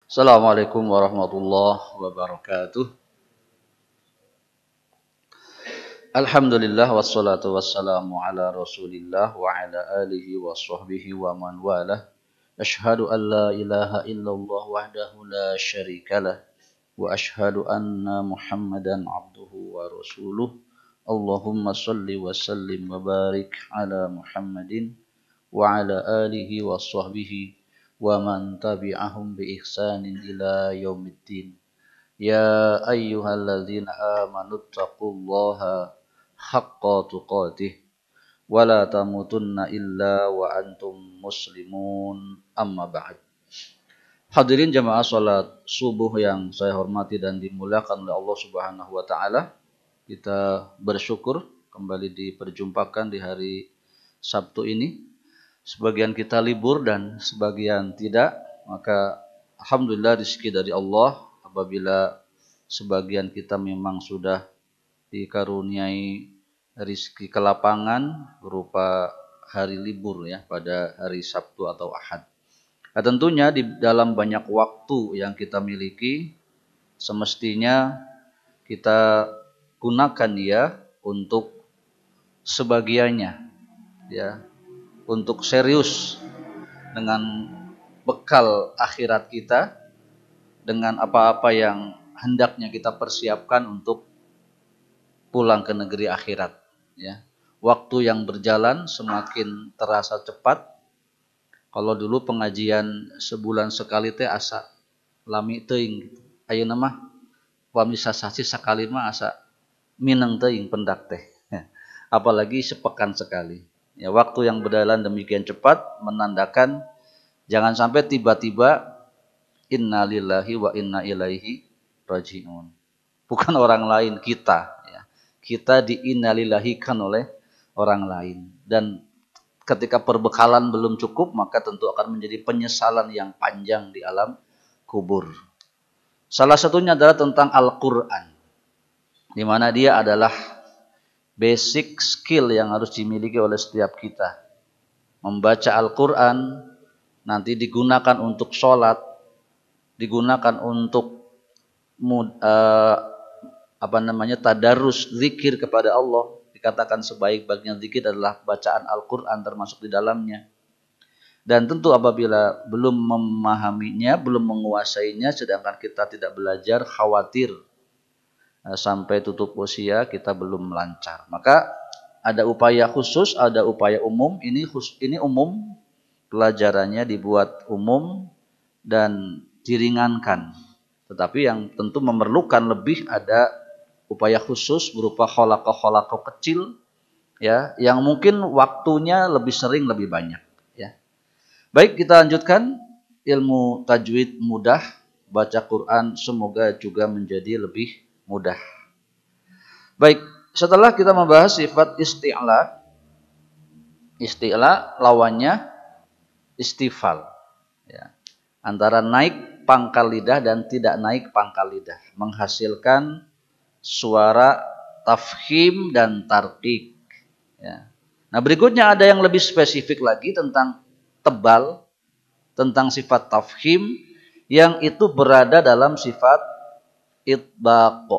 Assalamualaikum warahmatullahi wabarakatuh. Alhamdulillah wassalatu wassalamu ala Rasulillah wa ala alihi wa sahbihi wa man walah. Ashhadu an la ilaha illallah wahdahu la syarikalah wa ashhadu anna Muhammadan abduhu wa rasuluh. Allahumma salli wa sallim wa barik ala Muhammadin wa ala alihi wa sahbihi wa man tabi'ahum bi ihsanin ila yaumiddin. Ya ayyuhalladzina amanu taqullaha haqqa tuqatih wa la tamutunna illa wa antum muslimun amma ba'd. Hadirin jamaah salat subuh yang saya hormati dan dimuliakan oleh Allah Subhanahu wa taala. Kita bersyukur kembali diperjumpakan di hari Sabtu ini. Sebagian kita libur dan sebagian tidak, maka alhamdulillah rezeki dari Allah apabila sebagian kita memang sudah dikaruniai rezeki kelapangan berupa hari libur ya pada hari Sabtu atau Ahad. Nah, tentunya di dalam banyak waktu yang kita miliki semestinya kita gunakan dia untuk sebagiannya ya, untuk serius dengan bekal akhirat kita, dengan apa-apa yang hendaknya kita persiapkan untuk pulang ke negeri akhirat ya. Waktu yang berjalan semakin terasa cepat. Kalau dulu pengajian sebulan sekali teh asa lami teuing gitu. Ayeuna mah pami sasasi sakali mah asa mineng teuing pendak teh. Apalagi sepekan sekali. Ya, waktu yang berjalan demikian cepat menandakan jangan sampai tiba-tiba innalillahi wa inna ilaihi raji'un. Bukan orang lain, kita ya. Kita diinnalillahikan oleh orang lain. Dan ketika perbekalan belum cukup, maka tentu akan menjadi penyesalan yang panjang di alam kubur. Salah satunya adalah tentang Al-Qur'an, di mana dia adalah basic skill yang harus dimiliki oleh setiap kita. Membaca Al-Quran nanti digunakan untuk sholat, digunakan untuk tadarus, zikir kepada Allah. Dikatakan sebaik-baiknya zikir adalah bacaan Al-Quran termasuk di dalamnya. Dan tentu apabila belum memahaminya, belum menguasainya, sedangkan kita tidak belajar, khawatir sampai tutup usia kita belum lancar. Maka ada upaya khusus, ada upaya umum. Ini umum, pelajarannya dibuat umum dan diringankan. Tetapi yang tentu memerlukan lebih ada upaya khusus berupa kholaqah kecil ya, yang mungkin waktunya lebih sering, lebih banyak ya. Baik, kita lanjutkan ilmu tajwid mudah, baca Quran semoga juga menjadi lebih mudah. Baik, setelah kita membahas sifat isti'la, lawannya istifal ya. Antara naik pangkal lidah dan tidak naik pangkal lidah, menghasilkan suara tafkhim dan tarqiq ya. Nah, berikutnya ada yang lebih spesifik lagi tentang tebal, tentang sifat tafkhim yang itu berada dalam sifat itbaq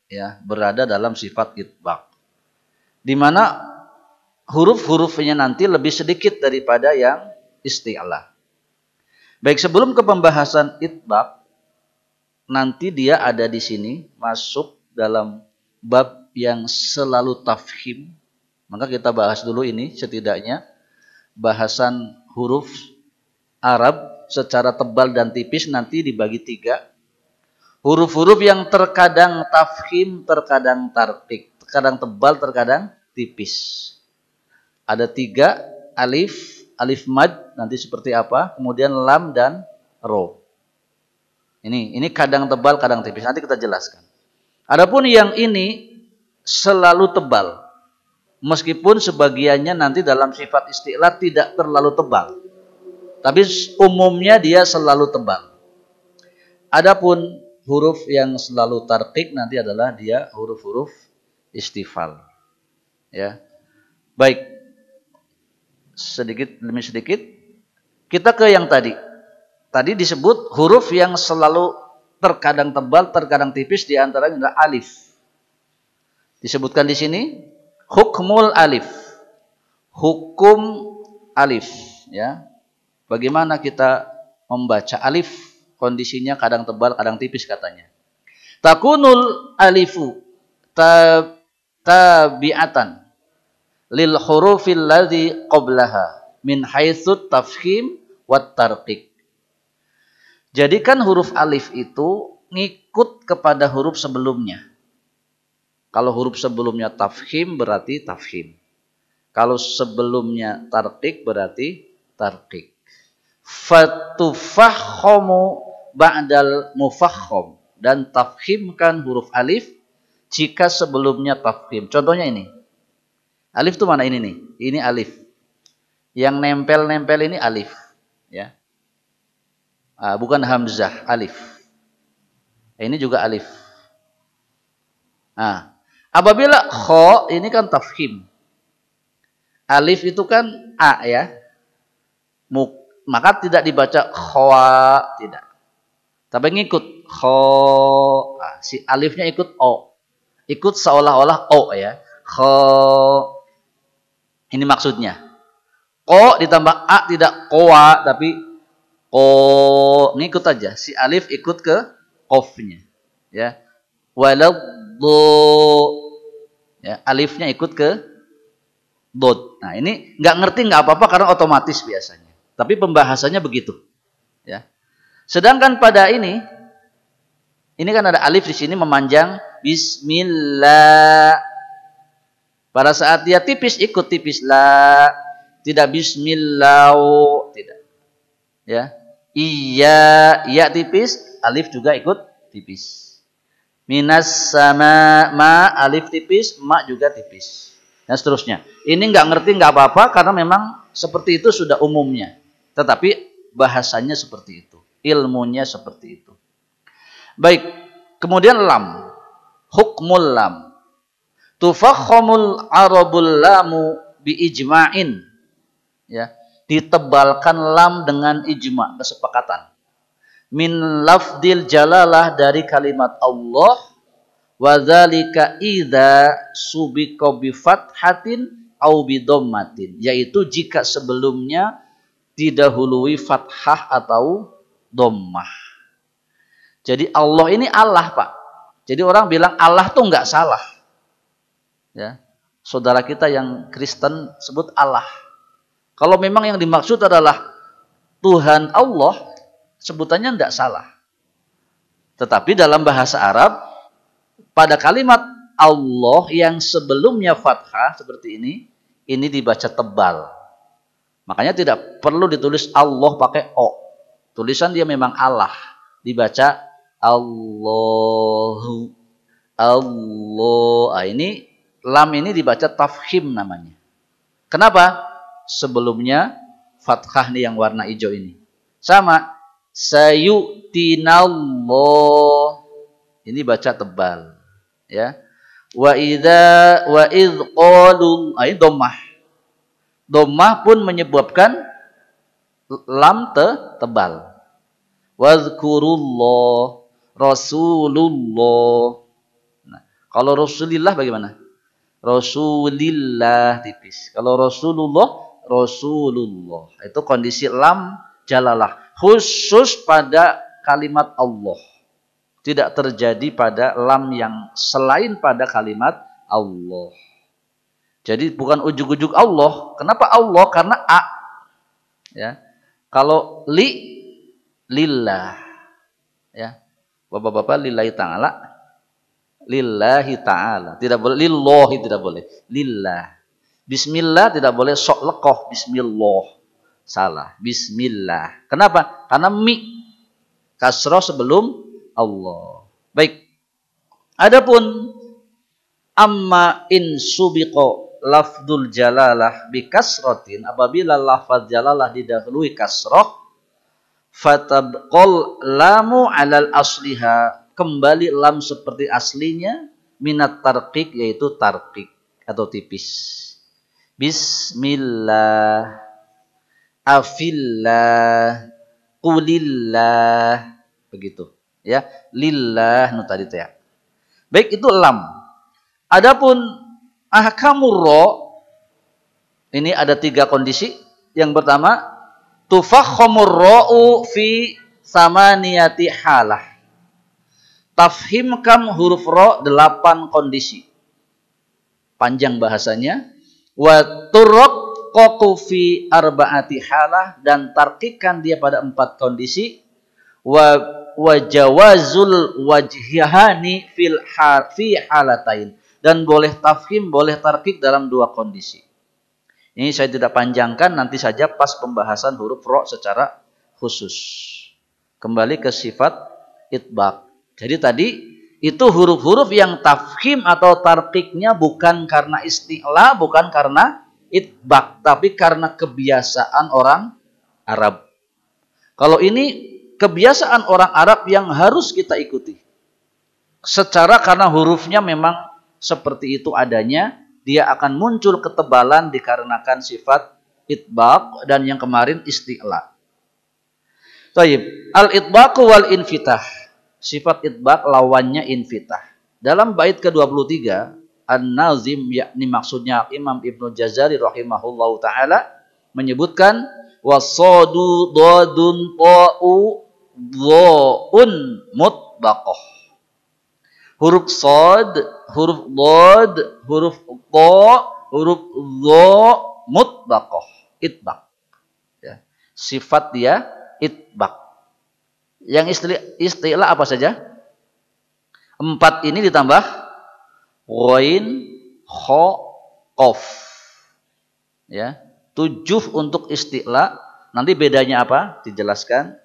ya, berada dalam sifat itbaq, di mana huruf-hurufnya nanti lebih sedikit daripada yang isti'la. Baik, sebelum ke pembahasan itbaq, nanti dia ada di sini masuk dalam bab yang selalu tafkhim. Maka kita bahas dulu ini setidaknya bahasan huruf Arab secara tebal dan tipis nanti dibagi 3. Huruf-huruf yang terkadang tafkhim, terkadang tarqiq, terkadang tebal, terkadang tipis. Ada 3, alif mad nanti seperti apa, kemudian lam dan ro. Ini kadang tebal, kadang tipis. Nanti kita jelaskan. Adapun yang ini selalu tebal, meskipun sebagiannya nanti dalam sifat isti'la tidak terlalu tebal, tapi umumnya dia selalu tebal. Adapun huruf yang selalu tarqiq nanti adalah dia huruf-huruf istifal. Ya. Baik. Sedikit demi sedikit kita ke yang tadi. Tadi disebut huruf yang selalu terkadang tebal, terkadang tipis, di antaranya adalah alif. Disebutkan di sini hukmul alif. Hukum alif, ya. Bagaimana kita membaca alif? Kondisinya kadang tebal, kadang tipis katanya. Takunul alifu tabi'atan lil hurufil ladzi qablaha min haitsu tafkhim wat tarqiq. Jadikan huruf alif itu ngikut kepada huruf sebelumnya. Kalau huruf sebelumnya tafkhim berarti tafkhim. Kalau sebelumnya tarqiq berarti tarqiq. Fatufahhamu ba'dal mufakhkham, dan tafkhimkan huruf alif jika sebelumnya tafkhim. Contohnya ini. Alif itu mana ini nih? Ini alif. Yang nempel-nempel ini alif, ya. Bukan hamzah, alif. Ini juga alif. Apabila kho ini kan tafkhim. Alif itu kan a, ya. Maka tidak dibaca khoa, tidak. Tapi ngikut kho. Si alifnya ikut o. Ikut seolah-olah o, ya. Kho. Ini maksudnya. Ko ditambah a, tidak koa, tapi ngikut aja, si alif ikut ke qafnya, ya. Waladdo, ya, alifnya ikut ke dod. Nah, ini nggak ngerti nggak apa-apa karena otomatis biasanya. Tapi pembahasannya begitu, ya. Sedangkan pada ini kan ada alif di sini memanjang bismillah. Pada saat dia tipis ikut tipis la, tidak bismillah, tidak. Ya. Iya, iya tipis, alif juga ikut tipis. Minas sama ma, alif tipis, ma juga tipis. Dan seterusnya. Ini nggak ngerti nggak apa-apa karena memang seperti itu sudah umumnya. Tetapi bahasanya seperti itu, ilmunya seperti itu. Baik, kemudian lam. Hukmul lam. Tufakhamul arabul lamu bi ijma'in. Ya. Ditebalkan lam dengan ijma', kesepakatan. Min lafdil jalalah, dari kalimat Allah, wa dzalika idza subiqa bi fathatin au bi dhammatin, yaitu jika sebelumnya didahului fathah atau dhammah. Jadi Allah ini Allah, Pak. Jadi orang bilang Allah tuh enggak salah. Ya. Saudara kita yang Kristen sebut Allah. Kalau memang yang dimaksud adalah Tuhan Allah, sebutannya tidak salah. Tetapi dalam bahasa Arab, pada kalimat Allah yang sebelumnya fathah seperti ini dibaca tebal. Makanya tidak perlu ditulis Allah pakai O. Tulisan dia memang Allah. Dibaca Allahu. Allah. Ini lam ini dibaca tafkhim namanya. Kenapa? Sebelumnya fathah nih yang warna hijau ini. Sama. Sayu'tinallah. Ini baca tebal. Ya. Wa idh qalu. Ini dhammah. Dhammah pun menyebabkan lam tebal. Wadhkurullah. Rasulullah. Nah, kalau Rasulillah bagaimana? Rasulillah tipis. Kalau Rasulullah, Rasulullah. Itu kondisi lam jalalah. Khusus pada kalimat Allah. Tidak terjadi pada lam yang selain pada kalimat Allah. Jadi bukan ujuk-ujuk Allah. Kenapa Allah? Karena A. Ya. Kalau lillah. Ya. Bapak-bapak, lillahi ta'ala. Lillahi ta'ala. Tidak boleh. Lillahi tidak boleh. Lillah. Bismillah tidak boleh sok lekoh. Bismillah. Salah. Bismillah. Kenapa? Karena mi. Kasroh sebelum Allah. Baik. Adapun amma in subiqo lafdul jalalah bi kasrotin. Apabila lafaz jalalah didahului kasroh. Fatabqol lamu alal asliha. Kembali lam seperti aslinya. Minat tarqiq, yaitu tarqiq atau tipis. Bismillah. Afillah. Qulillah. Begitu. Ya, lillah nu tadi teh. Baik, itu lam. Adapun ahkamur ra ini ada 3 kondisi. Yang pertama, tufakhamur ra'u fi samaniyati halah. Tafhimkam huruf ra 8 kondisi. Panjang bahasanya. Wa turaqqaqu fi arba'ati halah, dan tarkikan dia pada 4 kondisi. Wa jawazul wajhihani fi halatain, dan boleh tafhim, boleh tarkik dalam 2 kondisi. Ini saya tidak panjangkan, nanti saja pas pembahasan huruf ra secara khusus. Kembali ke sifat itbaq. Jadi tadi itu huruf-huruf yang tafhim atau tarkiknya bukan karena isti'la, bukan karena itbaq, tapi karena kebiasaan orang Arab. Kalau ini kebiasaan orang Arab yang harus kita ikuti. Secara karena hurufnya memang seperti itu adanya, dia akan muncul ketebalan dikarenakan sifat itbaq, dan yang kemarin isti'la. Taib. Al-itbaq wal infitah. Sifat itbaq lawannya infitah. Dalam bait ke-23, An-Nazim, yakni maksudnya Imam Ibnu Jazari rahimahullahu taala menyebutkan wasadu dadun ta'u dhaun mutbaqah. Huruf sad, huruf dad, huruf ta, huruf dha mutbaqah, itbaq. Ya. Sifat dia itbaq. Yang istilah apa saja? 4 ini ditambah ghain, kha, qaf. Ya. 7 untuk istilah. Nanti bedanya apa? Dijelaskan.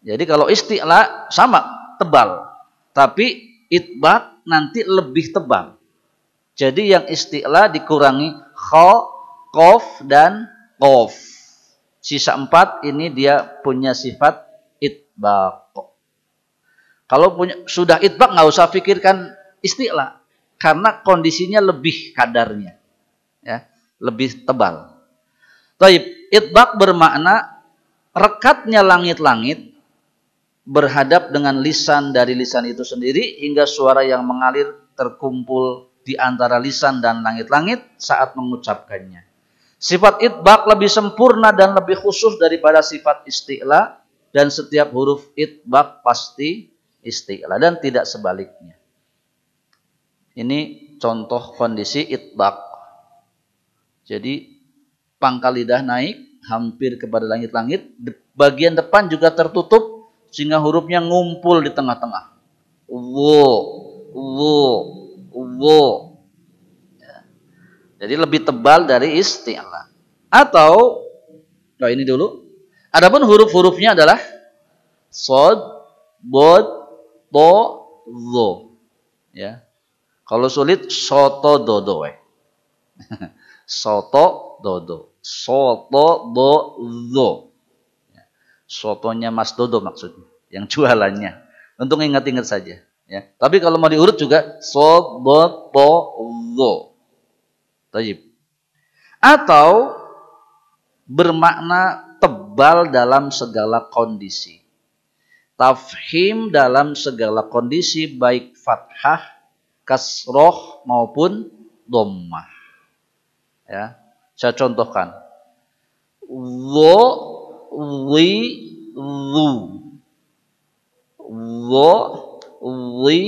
Jadi kalau istilah sama, tebal. Tapi itbaq nanti lebih tebal. Jadi yang istilah dikurangi kha, qaf, dan qaf. Sisa 4 ini dia punya sifat itbaq. Kalau sudah itbaq nggak usah pikirkan istilah, karena kondisinya lebih kadarnya, ya, lebih tebal. Taib, itbaq bermakna rekatnya langit-langit berhadap dengan lisan dari lisan itu sendiri, hingga suara yang mengalir terkumpul di antara lisan dan langit-langit saat mengucapkannya. Sifat itbaq lebih sempurna dan lebih khusus daripada sifat isti'la, dan setiap huruf itbaq pasti isti'la dan tidak sebaliknya. Ini contoh kondisi itbaq. Jadi pangkal lidah naik hampir kepada langit-langit, bagian depan juga tertutup sehingga hurufnya ngumpul di tengah-tengah. Wo, wo, wo. Ya. Jadi lebih tebal dari isti'la. Atau, ini dulu. Adapun huruf-hurufnya adalah sod, bod, to, zo. Ya. Kalau sulit, soto, dodo. Soto, dodo. Soto, do, zo. Sotonya Mas Dodo maksudnya, yang jualannya. Untuk ingat-ingat saja. Ya. Tapi kalau mau diurut juga so, do, to, zo. Tajib. Atau bermakna tebal dalam segala kondisi. Tafhim dalam segala kondisi, baik fathah, kasroh maupun dhammah. Ya. Saya contohkan. Wo, wi, lu. Wo, wi,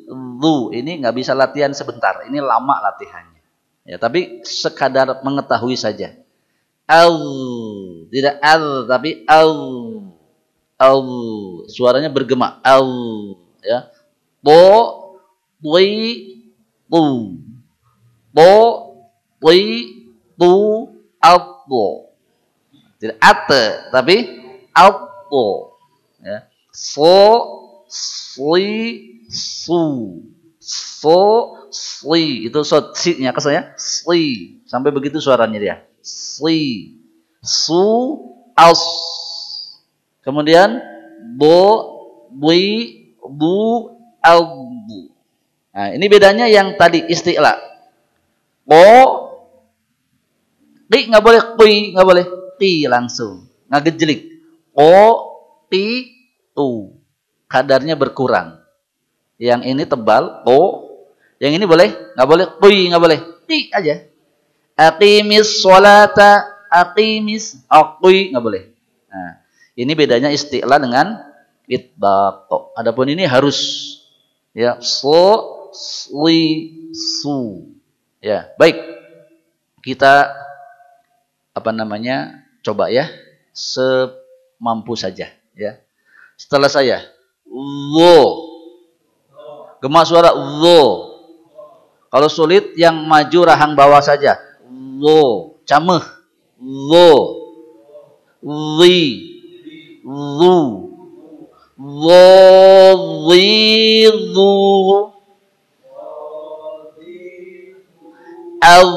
lu. Ini nggak bisa latihan sebentar. Ini lama latihannya. Ya, tapi sekadar mengetahui saja. Al, tidak al, tapi al. Al, suaranya bergema. Al, ya. To, wi, tu. To, wi, tu, al, to. Tidak ate, tapi alto. Ya. So, sli, su. So, sli. Itu si-nya kesannya sli. Sampai begitu suaranya dia. Sli. Su, as. Kemudian bo, bui, bu, albu. Nah, ini bedanya yang tadi isti'la. Ko, ki nggak boleh, kui nggak boleh. Ti langsung, nggak gejelik. O, tu. Kadarnya berkurang. Yang ini tebal, ko. Yang ini boleh? Nggak boleh, kui, nggak boleh. Ti aja. Aqimis sholata, aqimis, akui, nggak boleh. Nah, ini bedanya isti'la dengan itbaq. Adapun ini harus ya so, sli, su. Ya, baik. Kita coba ya semampu saja ya. Setelah saya wo, gema suara wo. Kalau sulit yang maju rahang bawah saja. Wo, cameh. Wo, wi, zu, wo, wi, zu, au,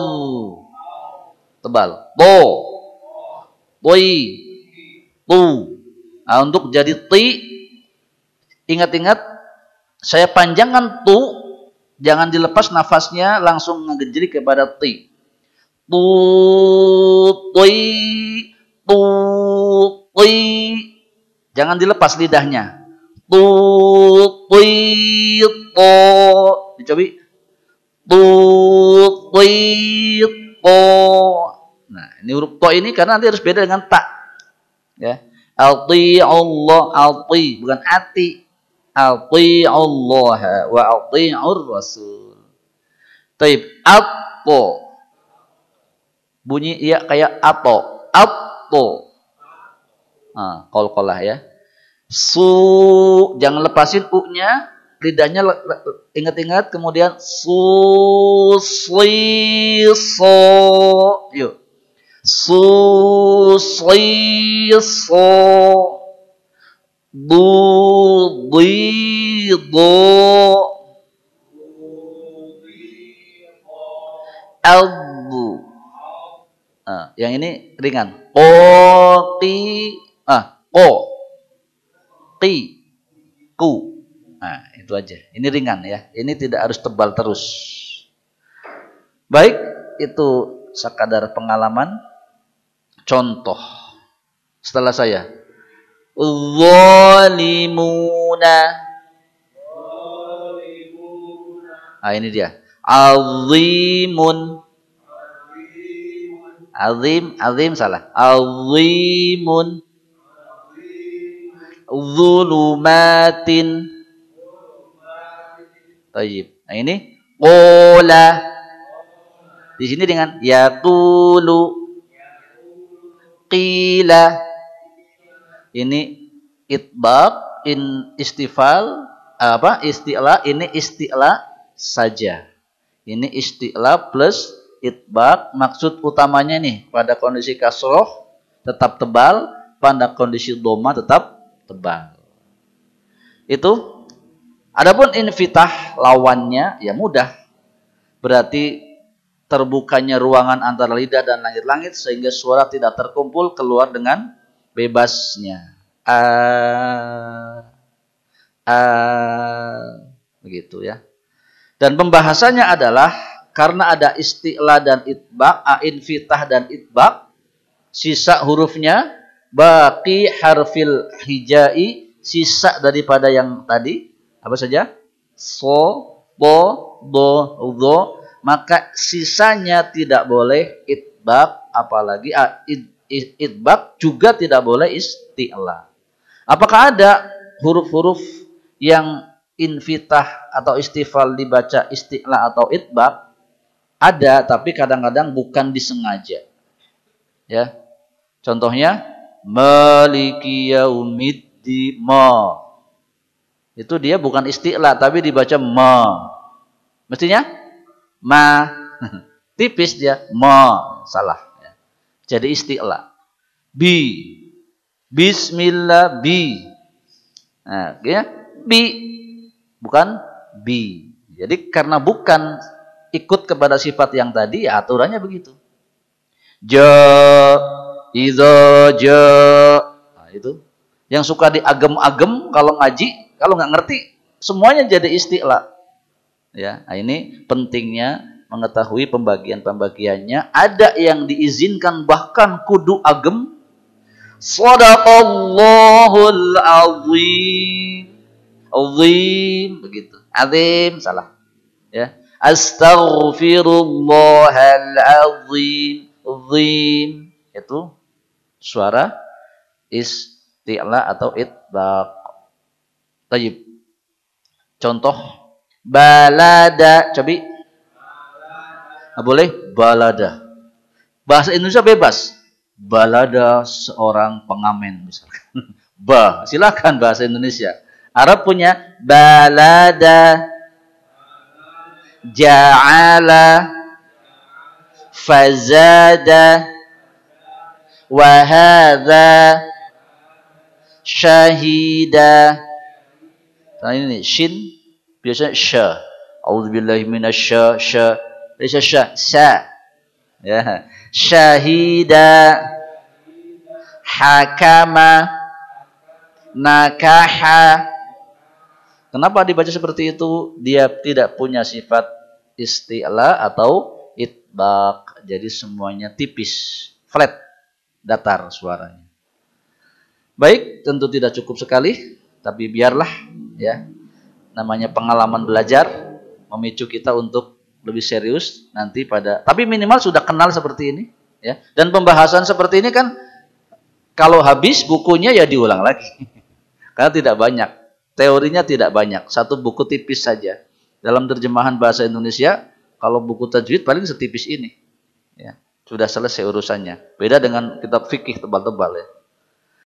tebal. To, toi, tu. Nah, untuk jadi ti, ingat-ingat saya panjangkan tu, jangan dilepas nafasnya, langsung ngegejrik kepada ti. Tu, ti, tu, ti. Jangan dilepas lidahnya. Tu, ti, to. Dicoba. Tu, ti, to. Nah, ini huruf to ini karena nanti harus beda dengan ta. Ya. Ati Allah, ati bukan ati. Ati Allah wa ati'ur rasul. Taib, apo. Bunyi ya kayak apo. Apo. Nah, qalqalah ya. Su, jangan lepasin u-nya, lidahnya ingat-ingat, kemudian su, si, so. Yuk. Su, si, so. Du, di, do. Albu. Nah, yang ini ringan. Ko, ki, ko, ki, ku. Nah, itu aja. Ini ringan ya. Ini tidak harus tebal terus. Baik, itu sekadar pengalaman. Contoh. Setelah saya. Zalimuna. Nah, ini dia. Azimun. Azim salah. Azimun. Zulumatin. Tayyib. Nah, ini qola. Di sini dengan yaqulu. Qila. Ini itbaq, istifal, isti'la, ini isti'la saja. Ini isti'la plus itbaq, maksud utamanya nih pada kondisi kasroh tetap tebal, pada kondisi dhamma tetap tebal. Itu. Adapun infitah lawannya ya mudah. Berarti terbukanya ruangan antara lidah dan langit-langit sehingga suara tidak terkumpul, keluar dengan bebasnya. Begitu ya. Dan pembahasannya adalah karena ada isti'la dan itbaq, infitah dan itbaq, sisa hurufnya baqi harfil hijai, sisa daripada yang tadi apa saja? So, bo, do, do, maka sisanya tidak boleh itbaq, apalagi itbaq juga tidak boleh isti'la. Apakah ada huruf-huruf yang infitah atau istifal dibaca isti'la atau itbaq? Ada, tapi kadang-kadang bukan disengaja. Ya. Contohnya maliki yaumiddin, ma. Itu dia bukan isti'la tapi dibaca ma. Mestinya ma. Tipis dia, ma. Salah. Jadi isti'la. Bi. Bismillah, bi. Nah, ya, bi. Bukan bi. Jadi karena bukan ikut kepada sifat yang tadi, ya aturannya begitu. Ja, idza, ja. Nah, itu. Yang suka diagem-agem kalau ngaji, kalau nggak ngerti, semuanya jadi isti'la. Ya, nah ini pentingnya mengetahui pembagian-pembagiannya. Ada yang diizinkan bahkan kudu agem, Shadaqallahul azim. Azim begitu. Azim salah. Ya. Astaghfirullahal azim. Azim itu suara isti'la atau itbaq. Tayyib. Contoh balada, cobi. Boleh balada. Bahasa Indonesia bebas. Balada seorang pengamen misalkan. Ba, silakan bahasa Indonesia. Arab punya balada, ja'ala, fazada, wahadha, syahida. Nah ini shin biasanya sya. A'udzubillahi minasya sya. Bisa sya sa. Ya. Syahida, hakama, nakaha. Kenapa dibaca seperti itu? Dia tidak punya sifat isti'la atau itbaq. Jadi semuanya tipis, flat, datar suaranya. Baik, tentu tidak cukup sekali, tapi biarlah ya. Namanya pengalaman belajar memicu kita untuk lebih serius nanti tapi minimal sudah kenal seperti ini ya. Dan pembahasan seperti ini kan kalau habis bukunya ya diulang lagi. Karena tidak banyak. Teorinya tidak banyak. Satu buku tipis saja. Dalam terjemahan bahasa Indonesia, kalau buku tajwid paling setipis ini. Ya, sudah selesai urusannya. Beda dengan kitab fikih tebal-tebal ya.